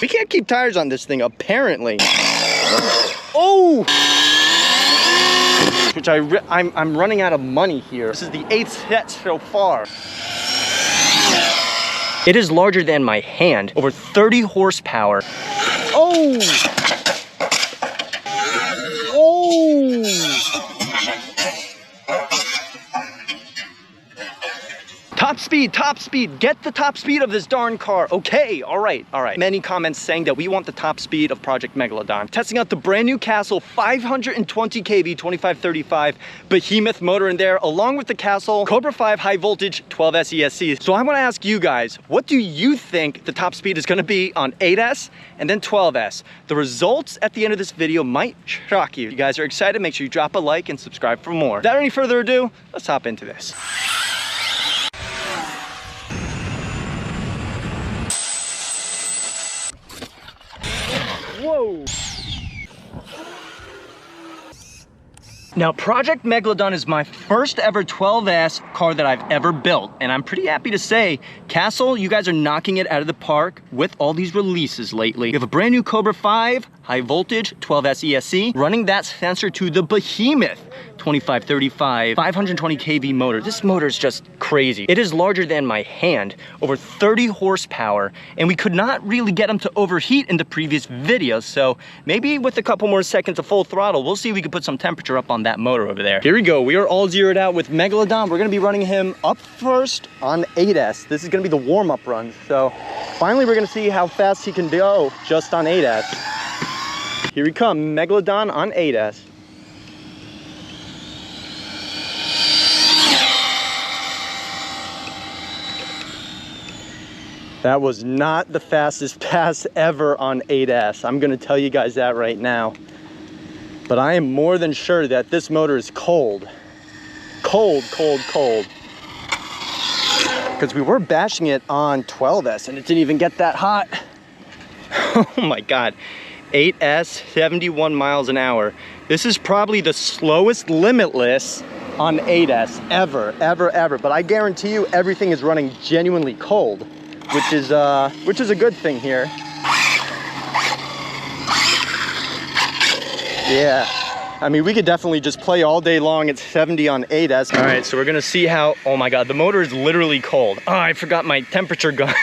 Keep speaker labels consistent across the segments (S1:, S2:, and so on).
S1: We can't keep tires on this thing, apparently. Oh! Which I'm running out of money here. This is the 8th set so far. It is larger than my hand, over 30 horsepower. Oh! Oh! Top speed, get the top speed of this darn car. Okay, all right. Many comments saying that we want the top speed of Project Megalodon. Testing out the brand new Castle 520 kV 2535 behemoth motor in there, along with the Castle Cobra 5 high voltage 12S ESC. So I want to ask you guys, what do you think the top speed is going to be on 8S and then 12S? The results at the end of this video might shock you. If you guys are excited, make sure you drop a like and subscribe for more. Without any further ado, let's hop into this. Whoa! Now, Project Megalodon is my first ever 12S car that I've ever built, and I'm pretty happy to say, Castle, you guys are knocking it out of the park with all these releases lately. We have a brand new Cobra 5 high voltage 12S ESC, running that sensor to the behemoth 2535 520 kV motor. This motor is just crazy. It is larger than my hand, over 30 horsepower, and we could not really get them to overheat in the previous videos, so maybe with a couple more seconds of full throttle, we'll see if we can put some temperature up on that motor over there. Here we go. We are all zeroed out with Megalodon. We're gonna be running him up first on 8S. This is gonna be the warm-up run, so finally we're gonna see how fast he can go just on 8S. Here we come, Megalodon on 8S. That was not the fastest pass ever on 8S. I'm gonna tell you guys that right now. But I am more than sure that this motor is cold. Cold. Because we were bashing it on 12S and it didn't even get that hot. Oh my God. 8S, 71 miles an hour. This is probably the slowest Limitless on 8S ever. But I guarantee you everything is running genuinely cold, which is a good thing here. Yeah, I mean, we could definitely just play all day long at 70 on 8S. All right, so we're gonna see how, oh my God, the motor is literally cold. Oh, I forgot my temperature gun.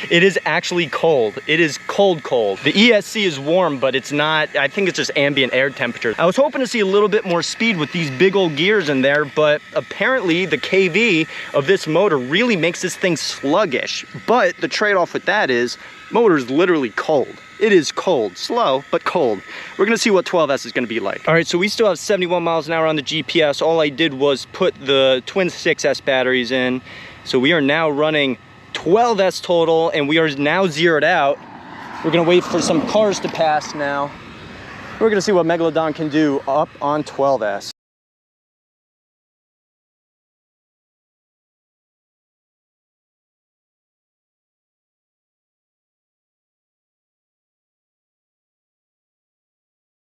S1: It is actually cold. It is cold. The ESC is warm, but it's not, I think it's just ambient air temperature. I was hoping to see a little bit more speed with these big old gears in there, but apparently the KV of this motor really makes this thing sluggish. But the trade-off with that is, motor is literally cold. It is cold, slow, but cold. We're gonna see what 12S is gonna be like. All right, so we still have 71 miles an hour on the GPS. All I did was put the twin 6S batteries in. So we are now running 12S total, and we are now zeroed out. We're gonna wait for some cars to pass now. We're gonna see what Megalodon can do up on 12S.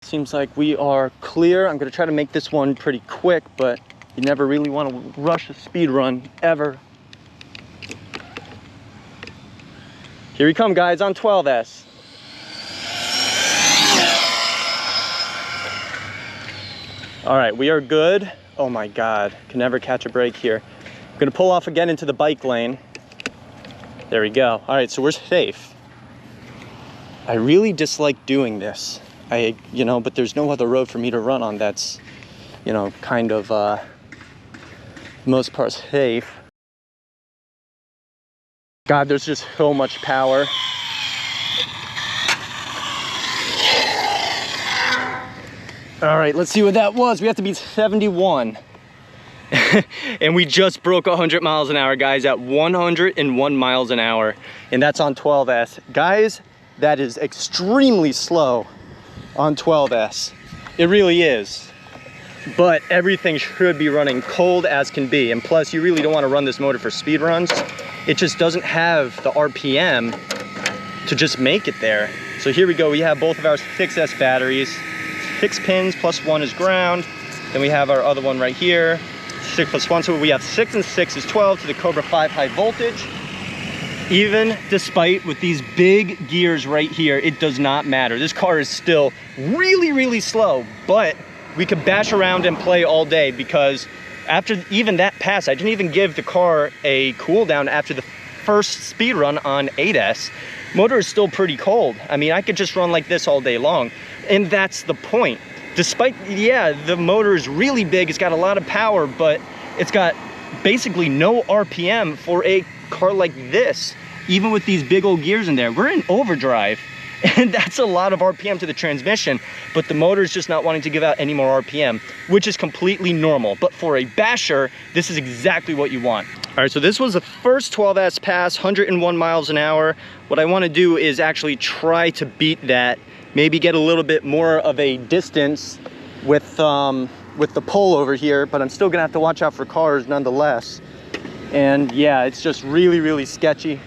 S1: Seems like we are clear. I'm gonna try to make this one pretty quick, but you never really want to rush a speed run, ever. Here we come, guys, on 12S. All right, we are good. Oh my God, can never catch a break here. I'm gonna pull off again into the bike lane. There we go. All right, so we're safe. I really dislike doing this. But there's no other road for me to run on that's, kind of, most part safe. God, there's just so much power. All right, let's see what that was. We have to beat 71. And we just broke 100 miles an hour, guys, at 101 miles an hour. And that's on 12S. Guys, that is extremely slow on 12S. It really is. But everything should be running cold as can be. And plus, you really don't want to run this motor for speed runs. It just doesn't have the RPM to just make it there. So here we go. We have both of our 6S batteries. 6 pins plus 1 is ground. Then we have our other one right here. 6 plus 1. So we have 6 and 6 is 12 to the Cobra 5 high voltage. Even despite with these big gears right here, it does not matter. This car is still really, really slow, but we could bash around and play all day because after even that pass, I didn't even give the car a cool down after the first speed run on 8S. Motor is still pretty cold. I mean, I could just run like this all day long, and that's the point. Despite, yeah, the motor is really big, it's got a lot of power, but it's got basically no RPM for a car like this, even with these big old gears in there. We're in overdrive, and that's a lot of RPM to the transmission, but the motor is just not wanting to give out any more RPM, which is completely normal. But for a basher, this is exactly what you want. All right, so this was the first 12S pass, 101 miles an hour. What I want to do is actually try to beat that, maybe get a little bit more of a distance with the pole over here, but I'm still gonna have to watch out for cars nonetheless. And yeah, it's just really, really sketchy.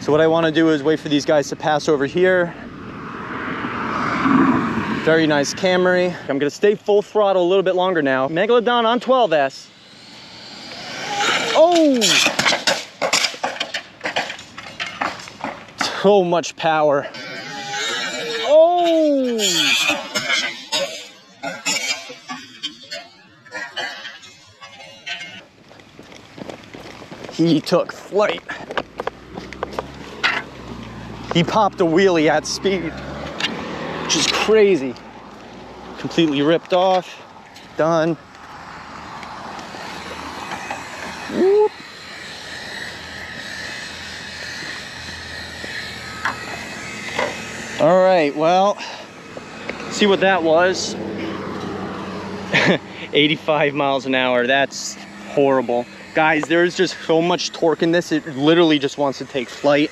S1: So what I want to do is wait for these guys to pass over here. Very nice Camry. I'm gonna stay full throttle a little bit longer now. Megalodon on 12S. Oh! So much power. Oh! He took flight. He popped a wheelie at speed, which is crazy. Completely ripped off, done. Whoop. All right, well, see what that was. 85 miles an hour, that's horrible. Guys, there's just so much torque in this, it literally just wants to take flight.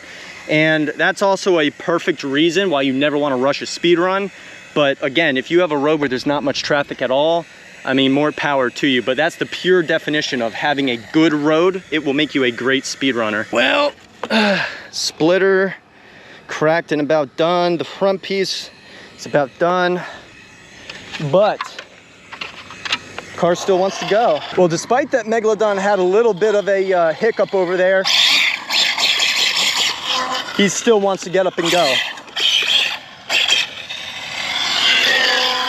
S1: And that's also a perfect reason why you never want to rush a speed run. But again, if you have a road where there's not much traffic at all, I mean, more power to you. But that's the pure definition of having a good road. It will make you a great speed runner. Well, splitter cracked and about done. The front piece is about done. But car still wants to go. Well, despite that Megalodon had a little bit of a hiccup over there, he still wants to get up and go.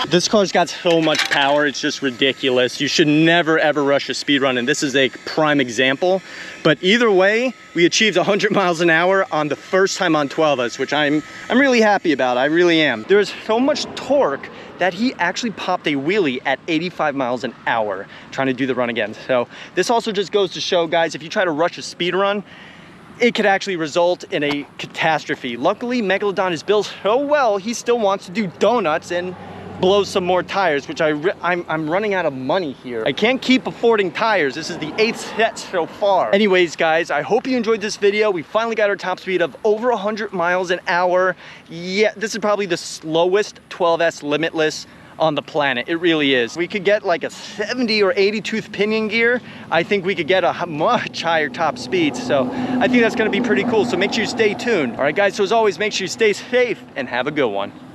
S1: This car's got so much power, it's just ridiculous. You should never ever rush a speed run, and this is a prime example. But either way, we achieved 100 miles an hour on the first time on 12S, which I'm really happy about. I really am. There's so much torque that he actually popped a wheelie at 85 miles an hour trying to do the run again. So this also just goes to show, guys, if you try to rush a speed run, it could actually result in a catastrophe. Luckily, Megalodon is built so well, he still wants to do donuts and blow some more tires, which I'm running out of money here. I can't keep affording tires. This is the 8th set so far. Anyways, guys, I hope you enjoyed this video. We finally got our top speed of over 100 miles an hour. Yeah, this is probably the slowest 12S Limitless on the planet. It really is. We could get like a 70 or 80 tooth pinion gear. I think we could get a much higher top speed. So I think that's gonna be pretty cool. So make sure you stay tuned. All right, guys, so as always, make sure you stay safe and have a good one.